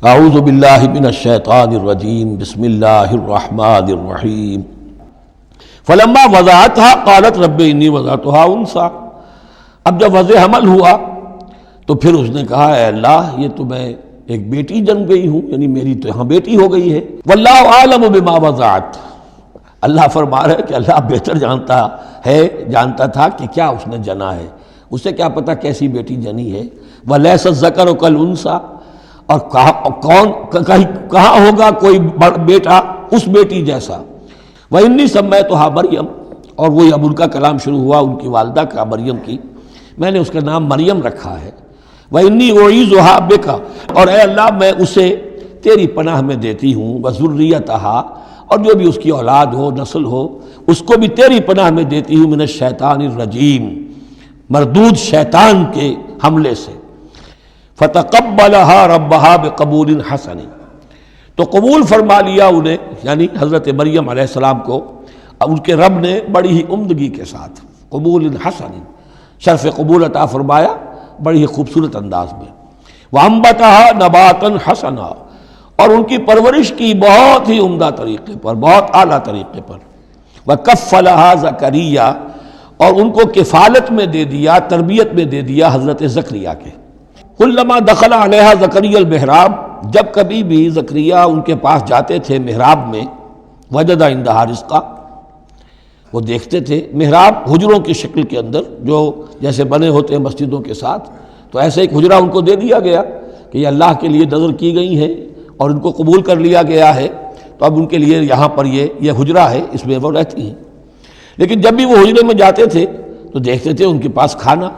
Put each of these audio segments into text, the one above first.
اعوذ باللہ من الشیطان الرجیم بسم اللہ الرحمن الرحیم فلما وضعتها قالت رب انی وضعتها انثی. اب جب وضع حمل ہوا تو پھر اس نے کہا اے اللہ یہ تو میں ایک بیٹی جنم گئی ہوں، یعنی میری تو یہاں بیٹی ہو گئی ہے. واللہ اعلم بما وضعت، اللہ فرما رہا ہے کہ اللہ بہتر جانتا تھا کہ کیا اس نے جنا ہے، اسے کیا پتہ کیسی بیٹی جنی ہے. ولیس الذکر کالانثی، اور کہاں ہوگا کوئی بیٹا اس بیٹی جیسا. وانی سمیتھا مریم، اور وہی اب ان کا کلام شروع ہوا ان کی والدہ کا مریم کی، میں نے اس کا نام مریم رکھا ہے. وانی اعیذھا بک، اور اے اللہ میں اسے تیری پناہ میں دیتی ہوں. وذریتھا، اور جو بھی اس کی اولاد ہو نسل ہو اس کو بھی تیری پناہ میں دیتی ہوں. من الشیطان الرجیم، مردود شیطان کے حملے سے. فتقبلها ربها بقبول حسن، تو قبول فرما لیا انہیں، یعنی حضرت مریم علیہ السلام کو ان کے رب نے بڑی ہی عمدگی کے ساتھ قبول حسن، شرف قبول عطا فرمایا بڑی ہی خوبصورت انداز میں. وانبتها نباتا حسنا، اور ان کی پرورش کی بہت ہی عمدہ طریقے پر، بہت اعلیٰ طریقے پر. وکفلها زکریا، اور ان کو کفالت میں دے دیا، تربیت میں دے دیا حضرت زکریا کے. کلما دخل علیہا زکریا المحراب، جب کبھی بھی زکریا ان کے پاس جاتے تھے محراب میں، وجد عندہا رزقا، وہ دیکھتے تھے محراب حجروں کی شکل کے اندر جو جیسے بنے ہوتے ہیں مسجدوں کے ساتھ، تو ایسے ایک حجرہ ان کو دے دیا گیا کہ یہ اللہ کے لیے نظر کی گئی ہیں اور ان کو قبول کر لیا گیا ہے، تو اب ان کے لیے یہاں پر یہ حجرہ ہے، اس میں وہ رہتی ہیں. لیکن جب بھی وہ حجرے میں جاتے تھے تو دیکھتے تھے ان کے پاس کھانا،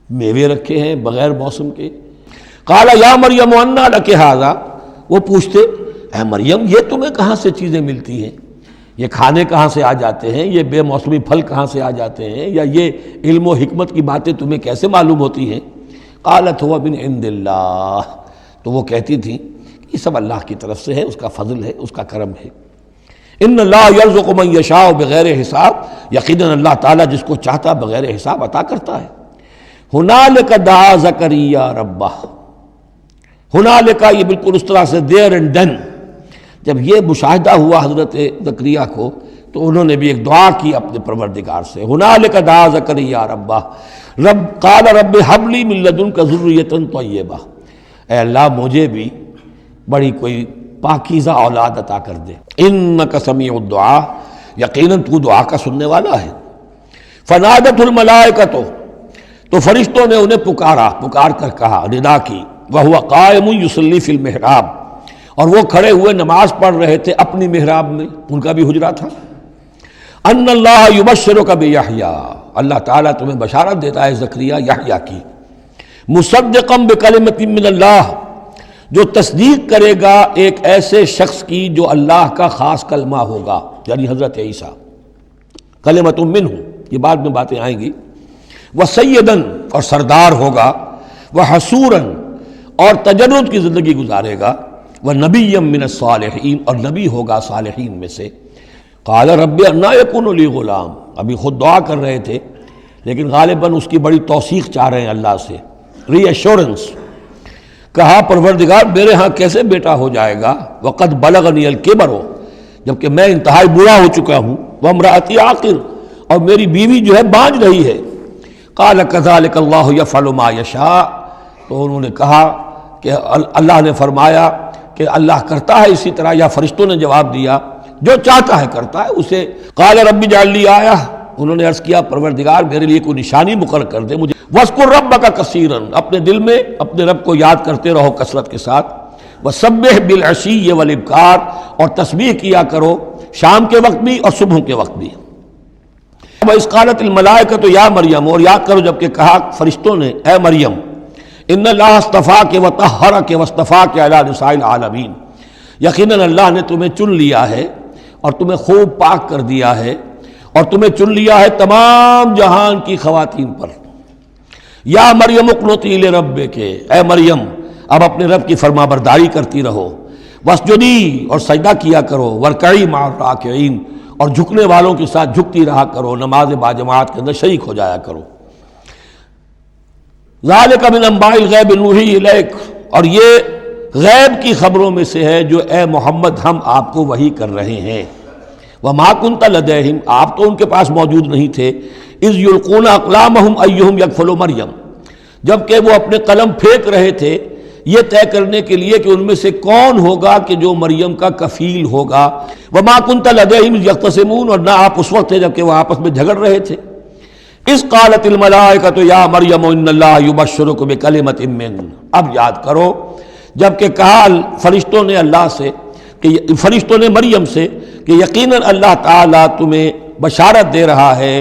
میوے رکھے ہیں بغیر موسم کے. قال یا مریم انا لک ھذا، وہ پوچھتے اے مریم یہ تمہیں کہاں سے چیزیں ملتی ہیں، یہ کھانے کہاں سے آ جاتے ہیں، یہ بے موسمی پھل کہاں سے آ جاتے ہیں، یا یہ علم و حکمت کی باتیں تمہیں کیسے معلوم ہوتی ہیں. قالت هو من عند اللہ، تو وہ کہتی تھیں یہ سب اللہ کی طرف سے ہے، اس کا فضل ہے، اس کا کرم ہے. ان اللہ یرزق من یشاء بغیر حساب، یقیناً اللہ تعالیٰ جس کو چاہتا بغیر حساب عطا کرتا ہے. ہنالک دعا زکریا ربہ، ہنالک یہ بالکل اس طرح سے دیر اینڈ دین، جب یہ مشاہدہ ہوا حضرت زکریا کو تو انہوں نے بھی ایک دعا کی اپنے پروردگار سے. ہنالک دعا زکریا ربہ قال رب ھب لی من لدنک ذریۃ طیبہ، اے اللہ مجھے بھی بڑی کوئی پاکیزہ اولاد عطا کر دے. انک سمیع الدعاء، یقیناً تو دعا کا سننے والا ہے. فنادت الملائکۃ، تو فرشتوں نے انہیں پکار کر کہا، ندا کی. وہو قائم یصلی فی المحراب، اور وہ کھڑے ہوئے نماز پڑھ رہے تھے اپنی محراب میں، ان کا بھی حجرہ تھا. ان اللہ یبشرک بیحییٰ، اللہ تعالیٰ تمہیں بشارت دیتا ہے زکریا یحییٰ کی. مصدقا بکلمۃ من اللہ، جو تصدیق کرے گا ایک ایسے شخص کی جو اللہ کا خاص کلمہ ہوگا، یعنی حضرت عیسیٰ. کلمۃ منہ، یہ بعد میں باتیں آئیں گی. وسیداً، اور سردار ہوگا. وحصوراً، اور تجرد کی زندگی گزارے گا. ونبیا من الصالحین، اور نبی ہوگا صالحین میں سے. قال رب انا یکون لی غلام، ابھی خود دعا کر رہے تھے لیکن غالباً اس کی بڑی توثیق چاہ رہے ہیں اللہ سے، ری ایشورنس. کہا پروردگار میرے ہاں کیسے بیٹا ہو جائے گا. وقد بلغنی الکبر، جبکہ میں انتہائی بوڑھا ہو چکا ہوں. وامرأتی عاقر، اور میری بیوی جو ہے بانجھ رہی ہے. قال کذلک اللہ یفعل ما یشاء، تو انہوں نے کہا کہ اللہ نے فرمایا کہ اللہ کرتا ہے اسی طرح، یا فرشتوں نے جواب دیا جو چاہتا ہے کرتا ہے اسے. قال رب اجعل لی آیہ، انہوں نے عرض کیا پروردگار میرے لیے کوئی نشانی مقرر کر دے مجھے. واذکر ربک کثیرا، اپنے دل میں اپنے رب کو یاد کرتے رہو کثرت کے ساتھ. وسبح بالعشی والابکار، اور تسبیح کیا کرو شام کے وقت بھی اور صبح کے وقت بھی. وَإِذْ قَالَتِ الْمَلَائِكَةُ يَا مَرْيَمُ، اور یاد کرو جب کہ کہا فرشتوں نے اے مریم، ان اللہ اصطفاک وطہرک واصطفاک علی نساء العالمین، یقیناً اللہ نے تمہیں چن لیا ہے اور تمہیں خوب پاک کر دیا ہے، اور تمہیں چن لیا ہے تمام جہان کی خواتین پر. یا مریم اقنتی لربک، اے مریم اب اپنے رب کی فرما برداری کرتی رہو. واسجدی، اور سجدہ کیا کرو. وارکعی مع الراکعین، اور جھکنے والوں کے ساتھ جھکتی رہا کرو، نماز باجماعت کے اندر شریک ہو جایا کرو. ذالک من انباء الغیب نوحی الیک، اور یہ غیب کی خبروں میں سے ہے جو اے محمد ہم آپ کو وحی کر رہے ہیں۔ وما کنت لدیہم، آپ تو ان کے پاس موجود نہیں تھے، اذ یلقون اقلامہم ایہم یکفل مریم، جبکہ وہ اپنے قلم پھینک رہے تھے یہ طے کرنے کے لیے کہ ان میں سے کون ہوگا کہ جو مریم کا کفیل ہوگا۔ وما کنت لدیہم اذ یختصمون، اور نہ آپ اس وقت تھے جبکہ وہ آپس میں جھگڑ رہے تھے۔ اذ قالت الملائکۃ یا مریم ان اللہ یبشرک بکلمۃ منہ، اب یاد کرو جبکہ کہا فرشتوں نے اللہ سے کہ فرشتوں نے مریم سے کہ یقیناً اللہ تعالیٰ تمہیں بشارت دے رہا ہے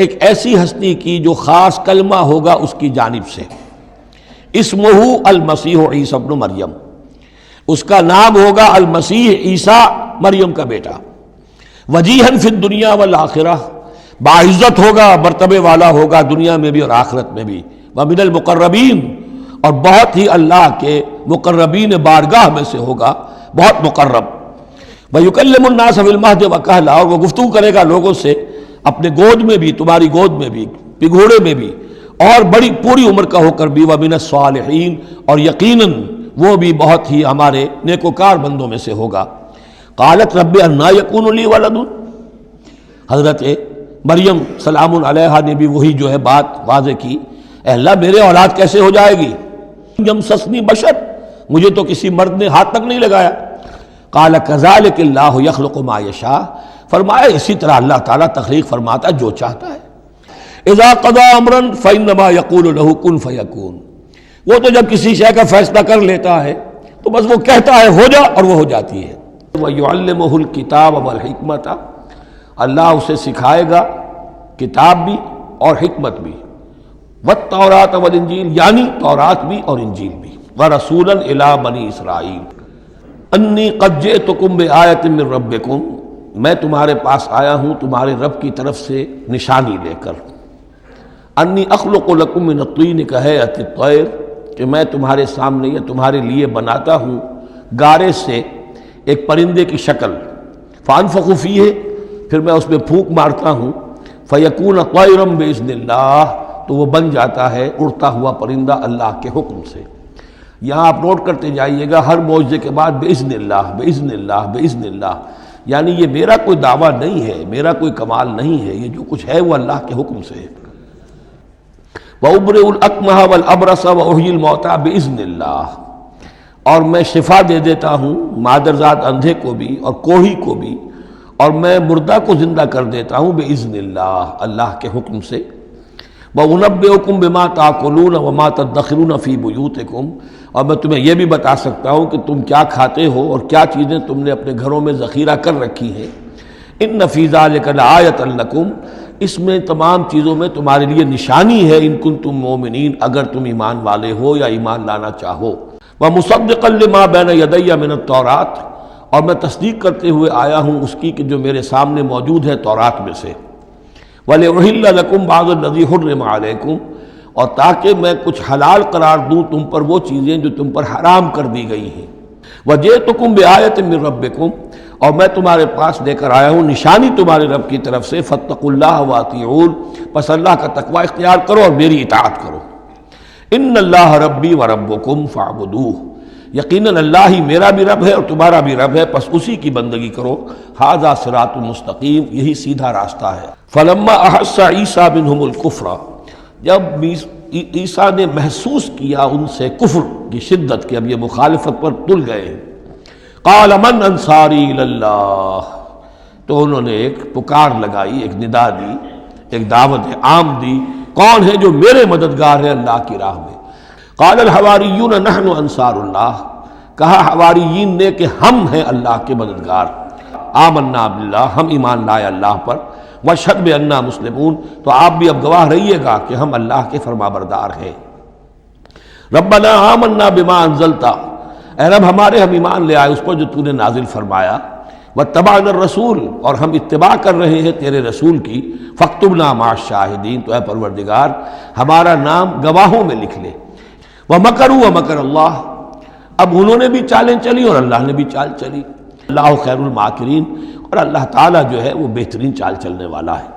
ایک ایسی ہستی کی جو خاص کلمہ ہوگا اس کی جانب سے، اسمہ المسیح عیسی ابن مریم، اس کا نام ہوگا المسیح عیسیٰ مریم کا بیٹا، وجیہاً فی الدنیا والآخرہ، باعزت ہوگا، مرتبے والا ہوگا دنیا میں بھی اور آخرت میں بھی، ومن المقربین، اور بہت ہی اللہ کے مقربین بارگاہ میں سے ہوگا، بہت مقرب، وَيُكَلِّمُ النَّاسَ فِي الْمَهْدِ وَكَهْلًا، اور وہ گفتگو کرے گا لوگوں سے اپنے گود میں بھی، تمہاری گود میں بھی، پگھوڑے میں بھی، اور بڑی پوری عمر کا ہو کر بھی، وَمِنَ الصَّالِحِينَ، اور یقیناً وہ بھی بہت ہی ہمارے نیکوکار بندوں میں سے ہوگا۔ قالت رب انا یکون لی ولد، حضرت مریم سلام علیہا نے بھی وہی جو ہے بات واضح کی، اے اللہ میرے اولاد کیسے ہو جائے گی، یمسسنی بشر، مجھے تو کسی مرد نے ہاتھ تک نہیں لگایا۔ قال کذالک اللہ یخلق ما یشاء، فرمایا اسی طرح اللہ تعالیٰ تخلیق فرماتا جو چاہتا ہے۔ اذا قضى امرا فانما يقول له كن فيكون، وہ تو جب کسی شے کا فیصلہ کر لیتا ہے تو بس وہ کہتا ہے ہو جا اور وہ ہو جاتی ہے۔ وَيُعَلِّمُهُ الْكِتَابَ وَالْحِكْمَةَ، اللہ اسے سکھائے گا کتاب بھی اور حکمت بھی، والتوراۃ والانجیل، یعنی تورات بھی اور انجیل بھی، ورسولا الی بنی اسرائیل انی قد جئتکم بآیۃ من ربکم، میں تمہارے پاس آیا ہوں تمہارے رب کی طرف سے نشانی لے کر، انی اخلق لکم من الطین کہیئۃ الطیر، کہ میں تمہارے سامنے یا تمہارے لیے بناتا ہوں گارے سے ایک پرندے کی شکل، فانفخ فیہ، پھر میں اس میں پھونک مارتا ہوں، فیکون طیرا باذن اللہ، تو وہ بن جاتا ہے اڑتا ہوا پرندہ اللہ کے حکم سے۔ یہاں آپ نوٹ کرتے جائیے گا ہر معجزے کے بعد باذن اللہ باذن اللہ باذن اللہ، یعنی یہ میرا کوئی دعویٰ نہیں ہے، میرا کوئی کمال نہیں ہے، یہ جو کچھ ہے وہ اللہ کے حکم سے ہے۔ وَأُبْرِئُ الْأَكْمَحَ وَالْأَبْرَصَ وَأُحْيِي الْمَوْتَىٰ بِإِذْنِ اللَّهِ، اور میں شفا دے دیتا ہوں مادرزاد اندھے کو بھی اور کوہی کو بھی، اور میں مردہ کو زندہ کر دیتا ہوں بِإِذْنِ اللَّهِ، اللہ کے حکم سے۔ وَأُنَبِّئُكُم بِمَا تَأْكُلُونَ وَمَا تَدَّخِرُونَ فِي بُيُوتِكُمْ، اور میں تمہیں یہ بھی بتا سکتا ہوں کہ تم کیا کھاتے ہو اور کیا چیزیں تم نے اپنے گھروں میں ذخیرہ کر رکھی ہیں۔ ان فی ذلک لآیۃ لکم، اس میں تمام چیزوں میں تمہارے لیے نشانی ہے، ان کنتم مومنین، اگر تم ایمان والے ہو یا ایمان لانا چاہو۔ ومصدقا لما بین یدی من التوراۃ، اور میں تصدیق کرتے ہوئے آیا ہوں اس کی کہ جو میرے سامنے موجود ہے تورات میں سے۔ وَلِأُحِلَّ لَكُمْ بَعْضَ الَّذِي حُرِّمَ عَلَيْكُمْ، اور تاکہ میں کچھ حلال قرار دوں تم پر وہ چیزیں جو تم پر حرام کر دی گئی ہیں۔ وَجِئْتُكُمْ بِآیَةٍ مِّن رَبِّكُمْ، اور میں تمہارے پاس لے کر آیا ہوں نشانی تمہارے رب کی طرف سے، فَاتَّقُوا اللَّهَ وَأَطِیعُونِ، پس اللہ کا تقوی اختیار کرو اور میری اطاعت کرو۔ ان اللہ ربی وربکم فاعبدوہ، یقیناً اللہ ہی میرا بھی رب ہے اور تمہارا بھی رب ہے، پس اسی کی بندگی کرو۔ ھذا صراط مستقیم، یہی سیدھا راستہ ہے۔ فلما احس عیسیٰ منہم الکفر، جب عیسیٰ نے محسوس کیا ان سے کفر کی شدت کہ اب یہ مخالفت پر تل گئے ہیں، قال من انصاری الی اللہ، تو انہوں نے ایک پکار لگائی، ایک ندا دی، ایک دعوت عام دی، کون ہے جو میرے مددگار ہے اللہ کی راہ میں؟ قال الحواریون نحن انصار اللہ، کہا حواریین نے کہ ہم ہیں اللہ کے مددگار۔ آمنا باللہ، ہم ایمان لائے اللہ پر، واشہد بأننا مسلمون، تو آپ بھی اب گواہ رہیے گا کہ ہم اللہ کے فرما بردار ہیں۔ ربنا آمنا بما انزلتا، اے رب ہمارے ہم ایمان لے آئے اس پر جو تو نے نازل فرمایا، واتبعنا الرسول، اور ہم اتباع کر رہے ہیں تیرے رسول کی، فاکتبنا مع الشاہدین، تو اے پروردگار ہمارا نام گواہوں میں لکھ لے۔ ومکروا ومکر اللہ، اب انہوں نے بھی چالیں چلی اور اللہ نے بھی چال چلی۔ اللہ خیر الماکرین، اور اللہ تعالیٰ جو ہے وہ بہترین چال چلنے والا ہے۔